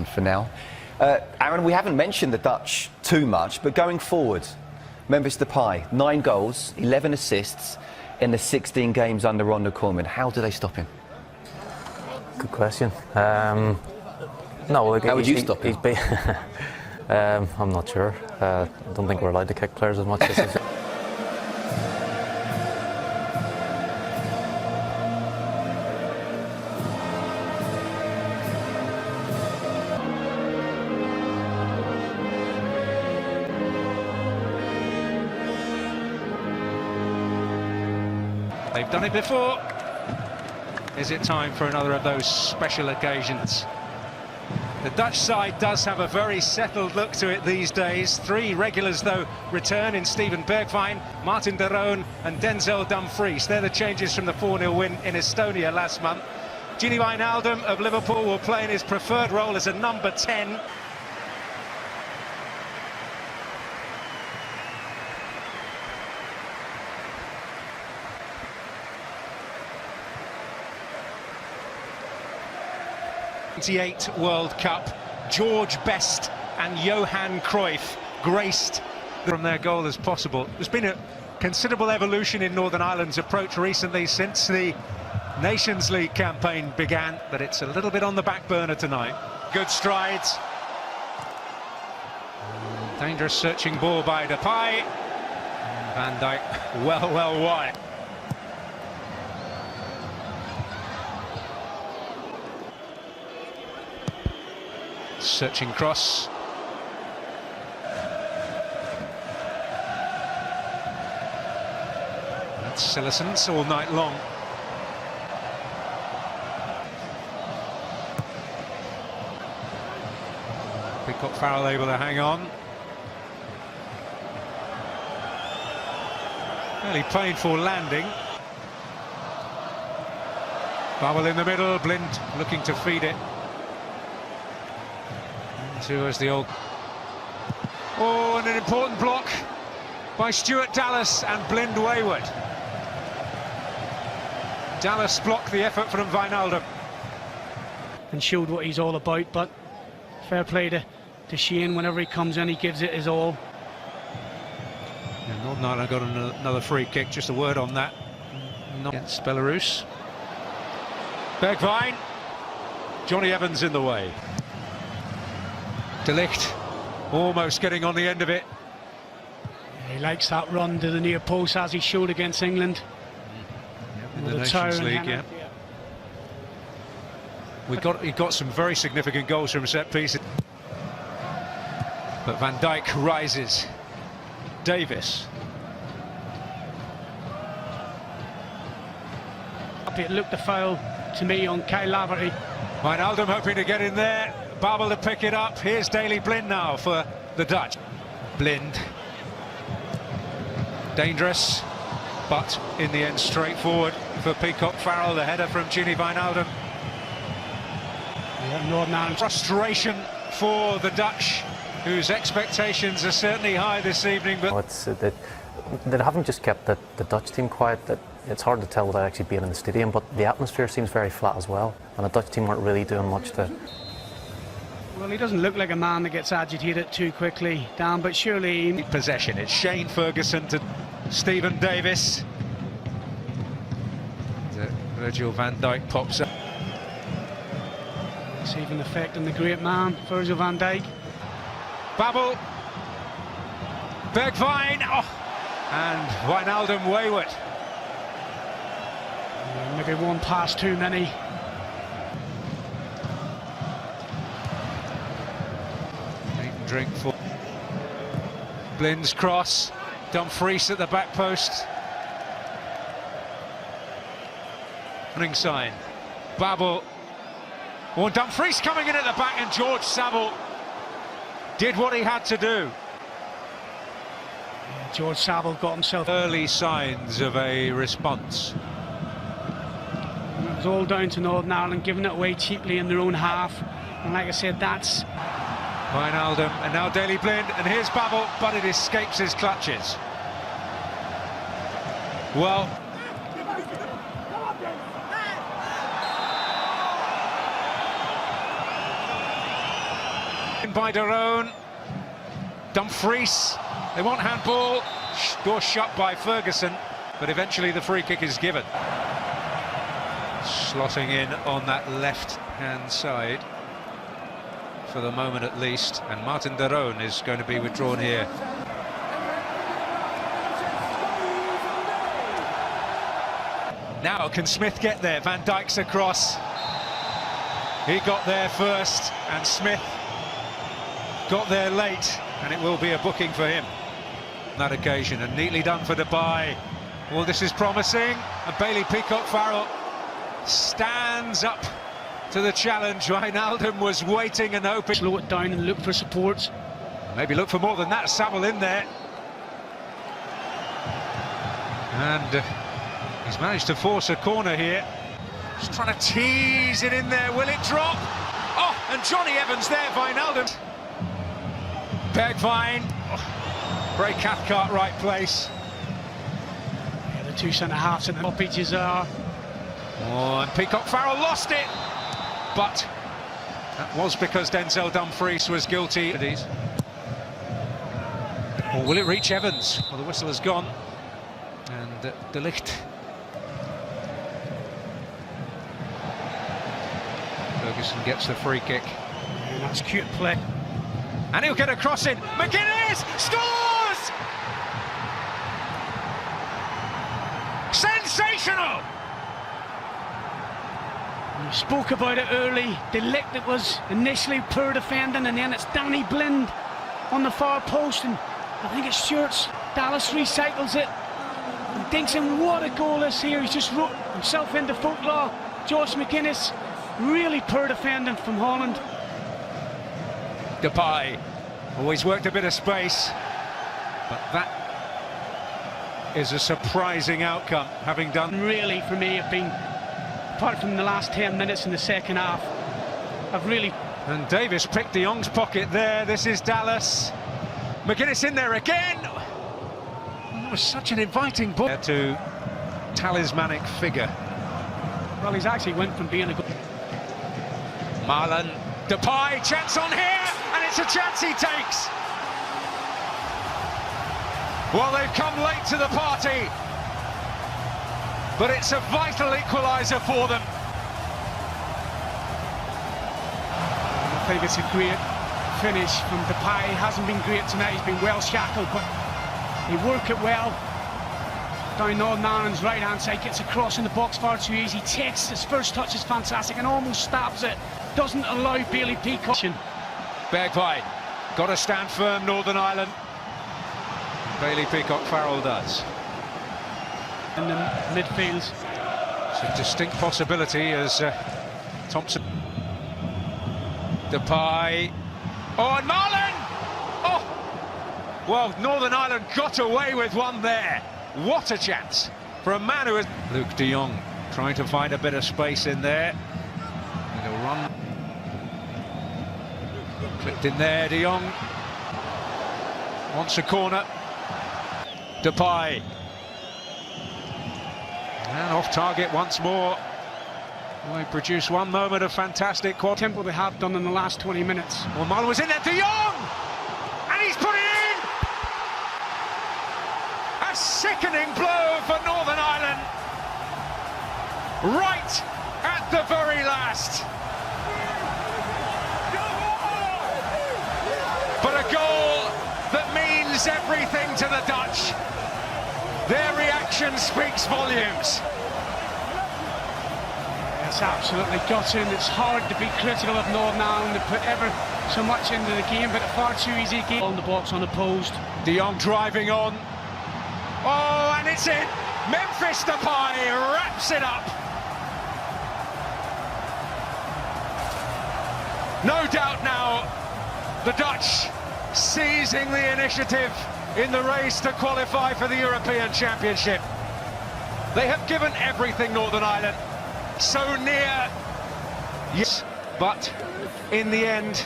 1 for now. Aaron, we haven't mentioned the Dutch too much, but going forward, Memphis Depay, 9 goals, 11 assists in the 16 games under Ron Koeman. How do they stop him? Good question. No, like, how would you stop him? I'm not sure. I don't think we're allowed to kick players as much as this. They've done it before. Is it time for another of those special occasions? The Dutch side does have a very settled look to it these days. 3 regulars, though, return in Steven Bergwijn, Martin de Roon and Denzel Dumfries. They're the changes from the 4-0 win in Estonia last month. Gini Wijnaldum of Liverpool will play in his preferred role as a number 10. '98 World Cup, George Best and Johan Cruyff graced from their goal as possible. There's been a considerable evolution in Northern Ireland's approach recently since the Nations League campaign began, but it's a little bit on the back burner tonight. Good strides. Dangerous searching ball by Depay. Van Dijk well wide. Searching cross. That's Sillison's all night long. Peacock Farrell able to hang on. Fairly painful landing. Bubble in the middle, Blind looking to feed it. As the old... Oh, and an important block by Stuart Dallas and Blind wayward. Dallas blocked the effort from Wijnaldum. And showed what he's all about, but fair play to Shane. Whenever he comes in, he gives it his all. Yeah, Northern Ireland got another free kick, just a word on that. Not against Belarus. Bergwijn. Johnny Evans in the way. De Ligt almost getting on the end of it. He likes that run to the near post as he showed against England. In the Nations League, yeah. He got some very significant goals from set pieces. But Van Dijk rises. Davis. It looked a foul to me on Kyle Laverty. Wijnaldum hoping to get in there. Babel to pick it up. Here's Daley Blind now for the Dutch. Blind. Dangerous, but in the end straightforward for Peacock Farrell, the header from Gini Wijnaldum. Yeah, Northern Ireland. Frustration for the Dutch, whose expectations are certainly high this evening. But It's, they haven't just kept the Dutch team quiet. It's hard to tell without actually being in the stadium, but the atmosphere seems very flat as well. And the Dutch team weren't really doing much to... Well, he doesn't look like a man that gets agitated too quickly, Dan, but surely... Possession, it's Shane Ferguson to Stephen Davis. Virgil van Dijk pops up. Receiving effect on the great man, Virgil van Dijk. Babel. Bergwijn. Oh. And Wijnaldum wayward. Maybe one pass too many. Drink for Blind's cross. Dumfries at the back post. Warning sign. Babel. Oh, Dumfries coming in at the back, and George Saville did what he had to do. Yeah, George Saville got himself... Early signs of a response. It was all down to Northern Ireland giving it away cheaply in their own half. And like I said, that's... Wijnaldum, and now Daley Blind, and here's Babel, but it escapes his clutches. Well, by De Roon. Dumfries, they want handball. Door shut by Ferguson, but eventually the free kick is given. Slotting in on that left-hand side, for the moment at least, and Martin De Roon is going to be withdrawn here. Now, can Smith get there? Van Dijk's across. He got there first, and Smith got there late, and it will be a booking for him on that occasion. And neatly done for Depay. Well, this is promising. And Bailey Peacock-Farrell stands up to the challenge. Wijnaldum was waiting and hoping. Slow it down and look for support. Maybe look for more than that. Saville in there. And he's managed to force a corner here. Just trying to tease it in there. Will it drop? Oh, and Johnny Evans there, Wijnaldum. Bergwijn. Oh, Bray Cathcart, right place. Yeah, the two centre-halves and the stoppages are... Oh, and Peacock-Farrell lost it. But that was because Denzel Dumfries was guilty. Or will it reach Evans? Well, the whistle has gone. And De Ligt. Ferguson gets the free kick. And that's cute play. And he'll get a cross in. McGuinness scores! Sensational! We spoke about it early. De Ligt, it was initially poor defending, and then it's Danny Blind on the far post, and I think it's Stewart's. Dallas recycles it and thinks, and what a goal this here. He's just wrote himself into folklore. Josh McGuinness, really poor defending from Holland. Depay always worked a bit of space, but that is a surprising outcome, having done. Really, for me, have been, apart from the last 10 minutes in the second half, I've really... And Davis picked de Jong's pocket there. This is Dallas. McGuinness in there again. That was such an inviting ball. To talismanic figure. Well, he's actually went from being a good... Marlon, Depay, chance on here, and it's a chance he takes. Well, they've come late to the party, but it's a vital equaliser for them. I think it's a great finish from Depay. He hasn't been great tonight, he's been well shackled, but he work it well. Down Northern Ireland's right-hand side, gets across in the box far too easy, takes his first touch is fantastic and almost stabs it. Doesn't allow Bailey Peacock. Bergwijn, got to stand firm, Northern Ireland. Bailey Peacock-Farrell does. In the midfield. It's a distinct possibility as Thompson. Depay. Oh, and Marlon! Oh! Well, Northern Ireland got away with one there. What a chance for a man who is... Luke de Jong trying to find a bit of space in there. And he'll run. Clipped in there, de Jong. Wants a corner. Depay. And off target once more. We produced one moment of fantastic Tempo they have done in the last 20 minutes. Well, Marlon was in there, de Jong! And he's put it in! A sickening blow for Northern Ireland. Right at the very last. But a goal that means everything to the Dutch. Their reaction speaks volumes. It's absolutely gutting. It's hard to be critical of Northern Ireland. They put ever so much into the game, but far too easy game. On the box, unopposed. De Jong driving on. Oh, and it's in. Memphis Depay wraps it up. No doubt now, the Dutch seizing the initiative in the race to qualify for the European Championship. They have given everything, Northern Ireland. So near, yes, but in the end,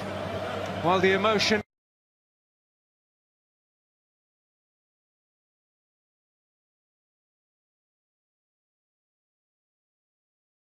while the emotion